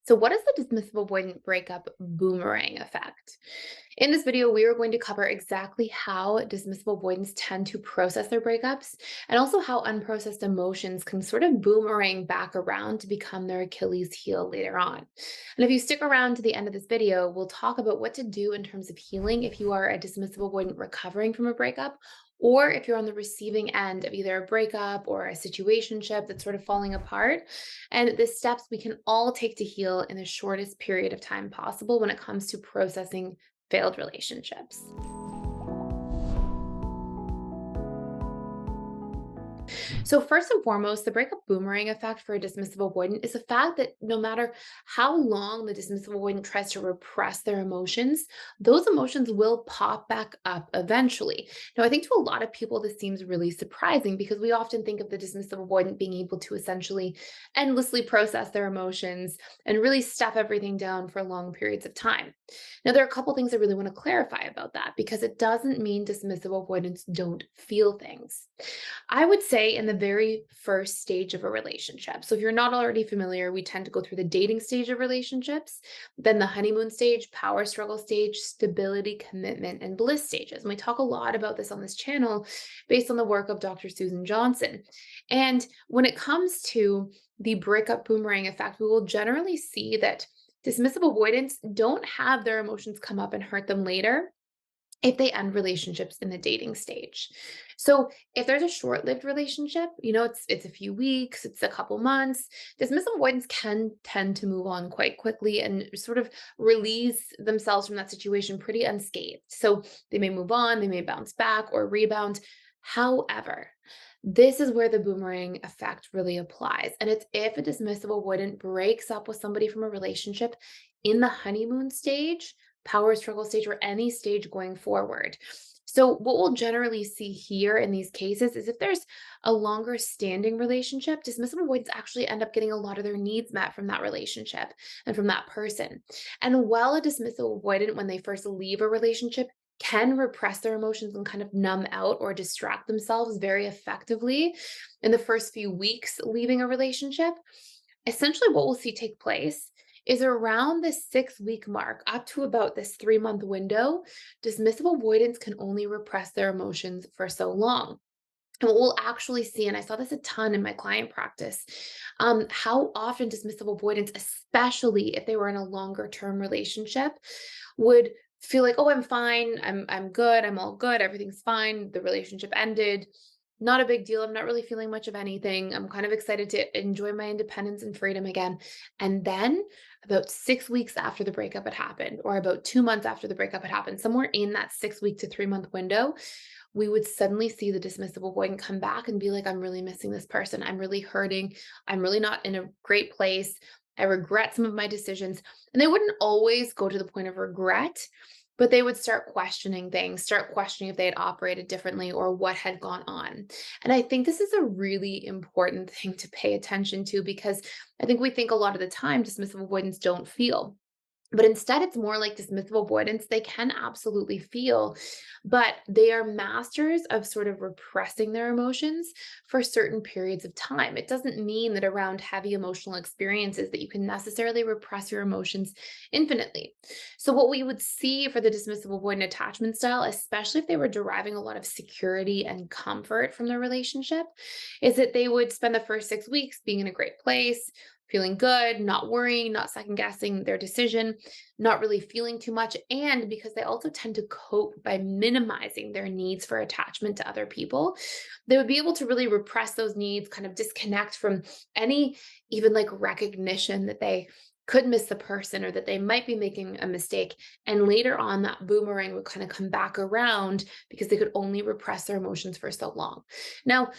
So, what is the dismissive avoidant breakup boomerang effect? In this video, we are going to cover exactly how dismissive avoidants tend to process their breakups and also how unprocessed emotions can sort of boomerang back around to become their Achilles heel later on. And if you stick around to the end of this video, we'll talk about what to do in terms of healing if you are a dismissive avoidant recovering from a breakup, or if you're on the receiving end of either a breakup or a situationship that's sort of falling apart, and the steps we can all take to heal in the shortest period of time possible when it comes to processing failed relationships. So, first and foremost, the breakup boomerang effect for a dismissive avoidant is the fact that no matter how long the dismissive avoidant tries to repress their emotions, those emotions will pop back up eventually. Now, I think to a lot of people, this seems really surprising because we often think of the dismissive avoidant being able to essentially endlessly process their emotions and really stuff everything down for long periods of time. Now, there are a couple things I really want to clarify about that because it doesn't mean dismissive avoidants don't feel things. I would say in the very first stage of a relationship. So if you're not already familiar, we tend to go through the dating stage of relationships, then the honeymoon stage, power struggle stage, stability, commitment, and bliss stages. And we talk a lot about this on this channel based on the work of Dr. Susan Johnson. And when it comes to the breakup boomerang effect, we will generally see that dismissive avoidants don't have their emotions come up and hurt them later if they end relationships in the dating stage. So if there's a short-lived relationship, it's a few weeks, it's a couple months, dismissive avoidants can tend to move on quite quickly and sort of release themselves from that situation pretty unscathed. So they may move on, they may bounce back or rebound. However, this is where the boomerang effect really applies. And it's if a dismissive avoidant breaks up with somebody from a relationship in the honeymoon stage, power struggle stage, or any stage going forward. So, what we'll generally see here in these cases is if there's a longer standing relationship, dismissive avoidants actually end up getting a lot of their needs met from that relationship and from that person. And while a dismissive avoidant, when they first leave a relationship, can repress their emotions and kind of numb out or distract themselves very effectively in the first few weeks leaving a relationship, essentially what we'll see take place is around the 6 week mark, up to about this 3 month window, dismissive avoidants can only repress their emotions for so long. And what we'll actually see, and I saw this a ton in my client practice, how often dismissive avoidants, especially if they were in a longer term relationship, would feel like, oh, I'm fine, I'm good, I'm all good, everything's fine. The relationship ended. Not a big deal. I'm not really feeling much of anything. I'm kind of excited to enjoy my independence and freedom again. And then about 6 weeks after the breakup had happened, or about 2 months after the breakup had happened, somewhere in that 6 week to 3 month window, we would suddenly see the dismissive avoidant come back and be like, I'm really missing this person. I'm really hurting. I'm really not in a great place. I regret some of my decisions. And they wouldn't always go to the point of regret, but they would start questioning things, start questioning if they had operated differently or what had gone on. And I think this is a really important thing to pay attention to because I think we think a lot of the time dismissive avoidants don't feel. But instead, it's more like dismissive avoidance. They can absolutely feel, but they are masters of sort of repressing their emotions for certain periods of time. It doesn't mean that around heavy emotional experiences that you can necessarily repress your emotions infinitely. So what we would see for the dismissive avoidant attachment style, especially if they were deriving a lot of security and comfort from their relationship, is that they would spend the first 6 weeks being in a great place, feeling good, not worrying, not second guessing their decision, not really feeling too much. And because they also tend to cope by minimizing their needs for attachment to other people, they would be able to really repress those needs, kind of disconnect from any even like recognition that they could miss the person or that they might be making a mistake. And later on, that boomerang would kind of come back around because they could only repress their emotions for so long. Now,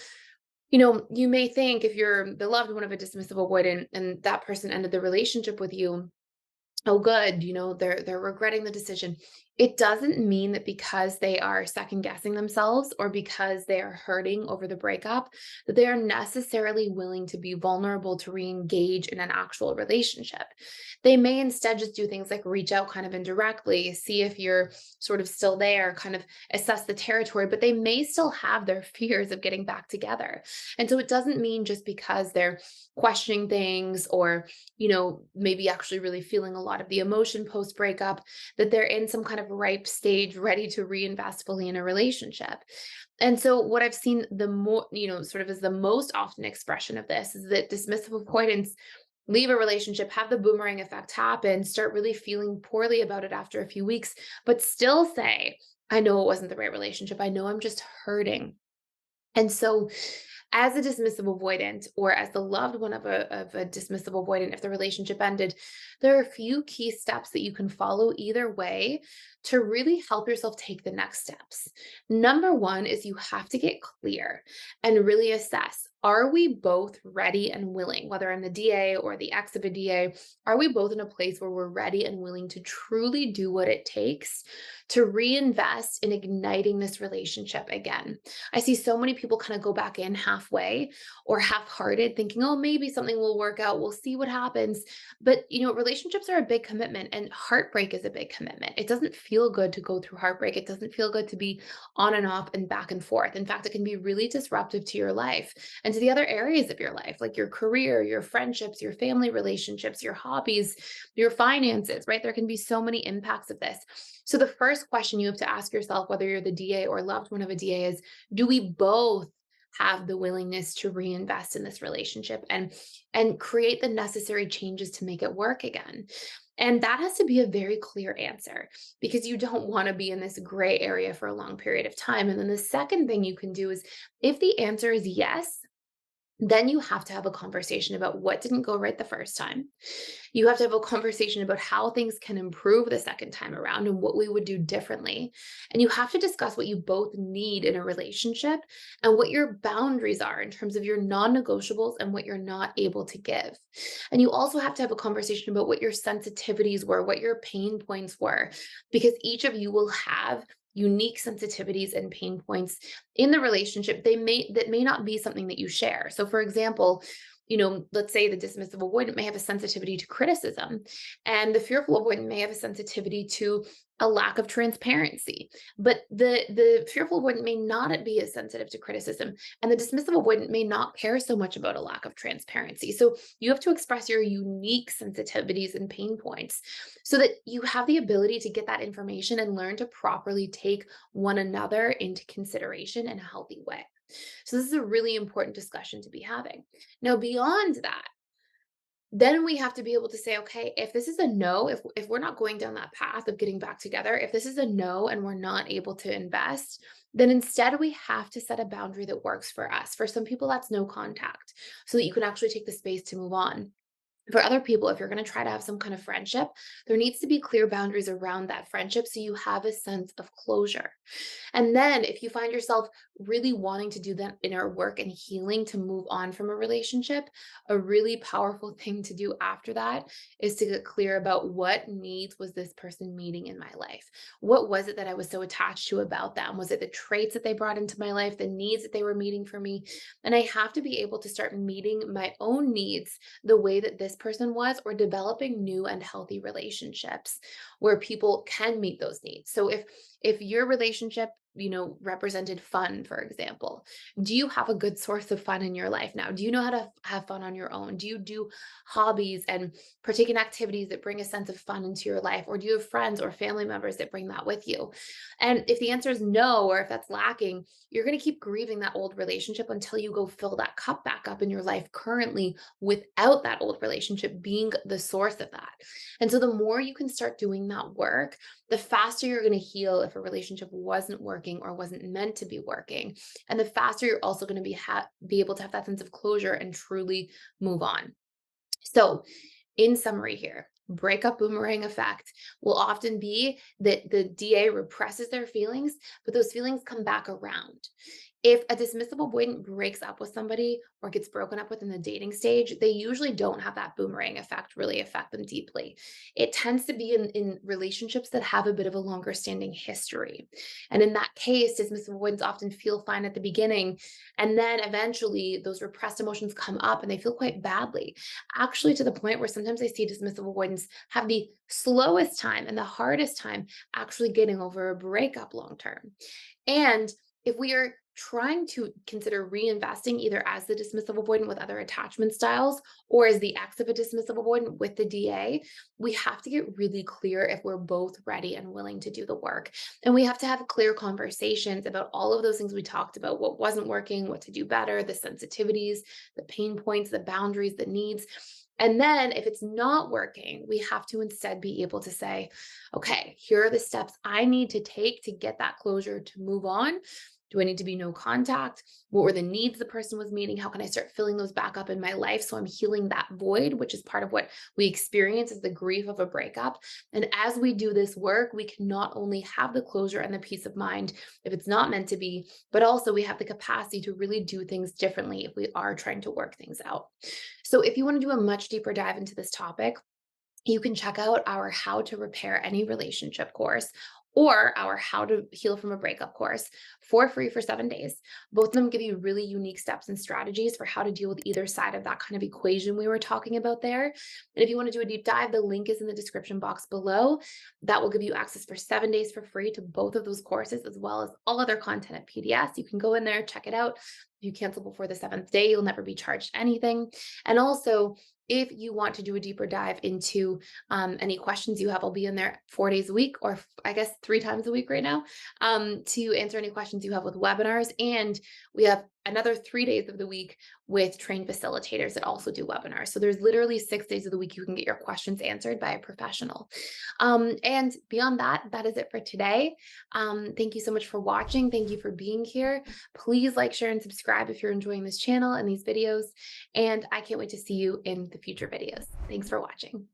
you may think if you're the loved one of a dismissive avoidant and that person ended the relationship with you, oh, good, they're regretting the decision. It doesn't mean that because they are second guessing themselves or because they are hurting over the breakup, that they are necessarily willing to be vulnerable to re-engage in an actual relationship. They may instead just do things like reach out kind of indirectly, see if you're sort of still there, kind of assess the territory, but they may still have their fears of getting back together. And so it doesn't mean just because they're questioning things or, maybe actually really feeling a lot of the emotion post breakup that they're in some kind of ripe stage ready to reinvest fully in a relationship. And so what I've seen the more, sort of as the most often expression of this is that dismissive avoidance leave a relationship, have the boomerang effect happen, start really feeling poorly about it after a few weeks, but still say, I know it wasn't the right relationship. I know I'm just hurting. And so, as a dismissive avoidant or as the loved one of a dismissive avoidant, if the relationship ended, there are a few key steps that you can follow either way to really help yourself take the next steps. Number one is you have to get clear and really assess, are we both ready and willing, whether I'm the DA or the ex of a DA, are we both in a place where we're ready and willing to truly do what it takes to reinvest in igniting this relationship again? I see so many people kind of go back in halfway or half-hearted thinking, "Oh, maybe something will work out. We'll see what happens." But, relationships are a big commitment and heartbreak is a big commitment. It doesn't feel good to go through heartbreak. It doesn't feel good to be on and off and back and forth. In fact, it can be really disruptive to your life and to the other areas of your life, like your career, your friendships, your family relationships, your hobbies, your finances, right? There can be so many impacts of this. So the first question you have to ask yourself, whether you're the DA or loved one of a DA, is do we both have the willingness to reinvest in this relationship and create the necessary changes to make it work again? And that has to be a very clear answer because you don't want to be in this gray area for a long period of time. And then the second thing you can do is if the answer is yes, then you have to have a conversation about what didn't go right the first time. You have to have a conversation about how things can improve the second time around and what we would do differently. And you have to discuss what you both need in a relationship and what your boundaries are in terms of your non negotiables and what you're not able to give. And you also have to have a conversation about what your sensitivities were, what your pain points were, because each of you will have unique sensitivities and pain points in the relationship that may not be something that you share. So for example, let's say the dismissive avoidant may have a sensitivity to criticism, and the fearful avoidant may have a sensitivity to a lack of transparency. But the fearful avoidant may not be as sensitive to criticism, and the dismissive avoidant may not care so much about a lack of transparency. So you have to express your unique sensitivities and pain points so that you have the ability to get that information and learn to properly take one another into consideration in a healthy way. So this is a really important discussion to be having. Now, beyond that, then we have to be able to say, okay, if this is a no, if we're not going down that path of getting back together, if this is a no and we're not able to invest, then instead we have to set a boundary that works for us. For some people, that's no contact, so that you can actually take the space to move on. For other people, if you're going to try to have some kind of friendship, there needs to be clear boundaries around that friendship so you have a sense of closure. And then if you find yourself really wanting to do that inner work and healing to move on from a relationship, a really powerful thing to do after that is to get clear about what needs was this person meeting in my life? What was it that I was so attached to about them? Was it the traits that they brought into my life, the needs that they were meeting for me? And I have to be able to start meeting my own needs the way that this person was, or developing new and healthy relationships where people can meet those needs. So if your relationship represented fun, for example, do you have a good source of fun in your life now? Do you know how to have fun on your own? Do you do hobbies and partake in activities that bring a sense of fun into your life? Or do you have friends or family members that bring that with you? And if the answer is no, or if that's lacking, you're going to keep grieving that old relationship until you go fill that cup back up in your life currently without that old relationship being the source of that. And so the more you can start doing that work, the faster you're going to heal if a relationship wasn't working or wasn't meant to be working. And the faster you're also going to be able to have that sense of closure and truly move on. So, in summary here, breakup boomerang effect will often be that the DA represses their feelings, but those feelings come back around. If a dismissive avoidant breaks up with somebody or gets broken up with in the dating stage, they usually don't have that boomerang effect really affect them deeply. It tends to be in relationships that have a bit of a longer standing history. And in that case, dismissive avoidants often feel fine at the beginning. And then eventually those repressed emotions come up and they feel quite badly. Actually, to the point where sometimes I see dismissive avoidants have the slowest time and the hardest time actually getting over a breakup long term. And if we are trying to consider reinvesting either as the dismissive avoidant with other attachment styles or as the ex of a dismissive avoidant with the DA, we have to get really clear if we're both ready and willing to do the work. And we have to have clear conversations about all of those things we talked about, what wasn't working, what to do better, the sensitivities, the pain points, the boundaries, the needs. And then if it's not working, we have to instead be able to say, okay, here are the steps I need to take to get that closure to move on. Do I need to be no contact? What were the needs the person was meeting? How can I start filling those back up in my life so I'm healing that void, which is part of what we experience as the grief of a breakup. And as we do this work, we can not only have the closure and the peace of mind if it's not meant to be, but also we have the capacity to really do things differently if we are trying to work things out. So if you want to do a much deeper dive into this topic, you can check out our How to Repair Any Relationship course or our How to Heal from a Breakup course for free for 7 days. Both of them give you really unique steps and strategies for how to deal with either side of that kind of equation we were talking about there. And if you want to do a deep dive, the link is in the description box below. That will give you access for 7 days for free to both of those courses, as well as all other content at PDS. You can go in there, check it out. If you cancel before the seventh day, you'll never be charged anything. And also, if you want to do a deeper dive into any questions you have, I'll be in there 4 days a week, or I guess 3 times a week right now, to answer any questions you have with webinars. And we have another 3 days of the week with trained facilitators that also do webinars. So there's literally 6 days of the week you can get your questions answered by a professional. And beyond that, that is it for today. Thank you so much for watching. Thank you for being here. Please like, share, and subscribe if you're enjoying this channel and these videos. And I can't wait to see you in the future videos. Thanks for watching.